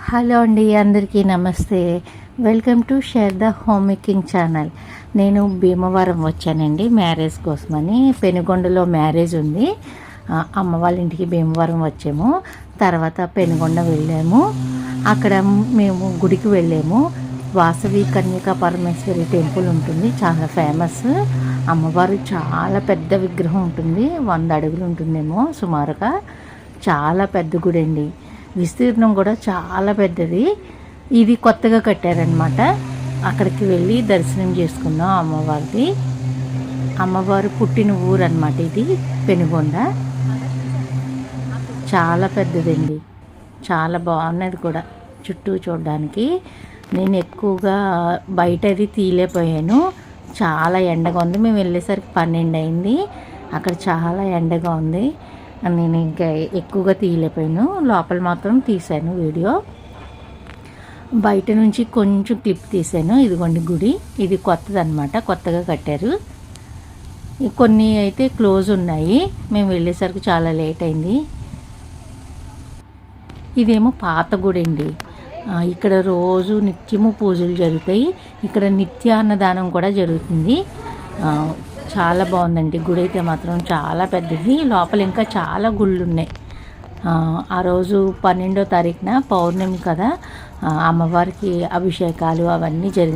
Hello అండి, అందరికీ నమస్తే. Welcome to share the home making channel. నేను భీమవరం వచ్చానండి మ్యారేజ్ కోసమని. పెనుగొండలో మ్యారేజ్ ఉంది. అమ్మ వాళ్ళ ఇంటికి భీమవరం వచ్చాము. తర్వాత పెనుగొండ వెళ్ళాము. అక్కడ మేము గుడికి వెళ్ళాము. వాసవి కన్యకా పరమేశ్వరి టెంపుల్ ఉంటుంది, చాలా ఫేమస్. అమ్మవారు చాలా పెద్ద విగ్రహం ఉంటుంది, 100 అడుగులు ఉంటుందేమో సుమారుగా. చాలా పెద్ద గుడి అండి, విస్తీర్ణం కూడా చాలా పెద్దది. ఇది కొత్తగా కట్టారనమాట. అక్కడికి వెళ్ళి దర్శనం చేసుకున్నాం అమ్మవారిది. అమ్మవారు పుట్టిన ఊరు అనమాట ఇది, పెనుగొండ. చాలా పెద్దదండి, చాలా బాగున్నది కూడా చుట్టూ చూడడానికి. నేను ఎక్కువగా బయట అది తీయలేకపోయాను, చాలా ఎండగా ఉంది. మేము వెళ్ళేసరికి 12 అయింది. అక్కడ చాలా ఎండగా ఉంది, నేను ఇంకా ఎక్కువగా తీయలేకపోయాను. లోపల మాత్రం తీశాను వీడియో. బయట నుంచి కొంచెం క్లిప్ తీశాను. ఇదిగోండి గుడి, ఇది కొత్తది అనమాట, కొత్తగా కట్టారు. కొన్ని అయితే క్లోజ్ ఉన్నాయి, మేము వెళ్ళేసరికి చాలా లేట్ అయింది. ఇదేమో పాత గుడి అండి. ఇక్కడ రోజు నిత్యము పూజలు జరుగుతాయి. ఇక్కడ నిత్యాన్నదానం కూడా జరుగుతుంది. చాలా బాగుందండి గుడి అయితే మాత్రం, చాలా పెద్దది. లోపల ఇంకా చాలా గుళ్ళు ఉన్నాయి. ఆ రోజు 12వ తారీఖున పౌర్ణమి కదా, అమ్మవారికి అభిషేకాలు అవన్నీ జరిగినాయి.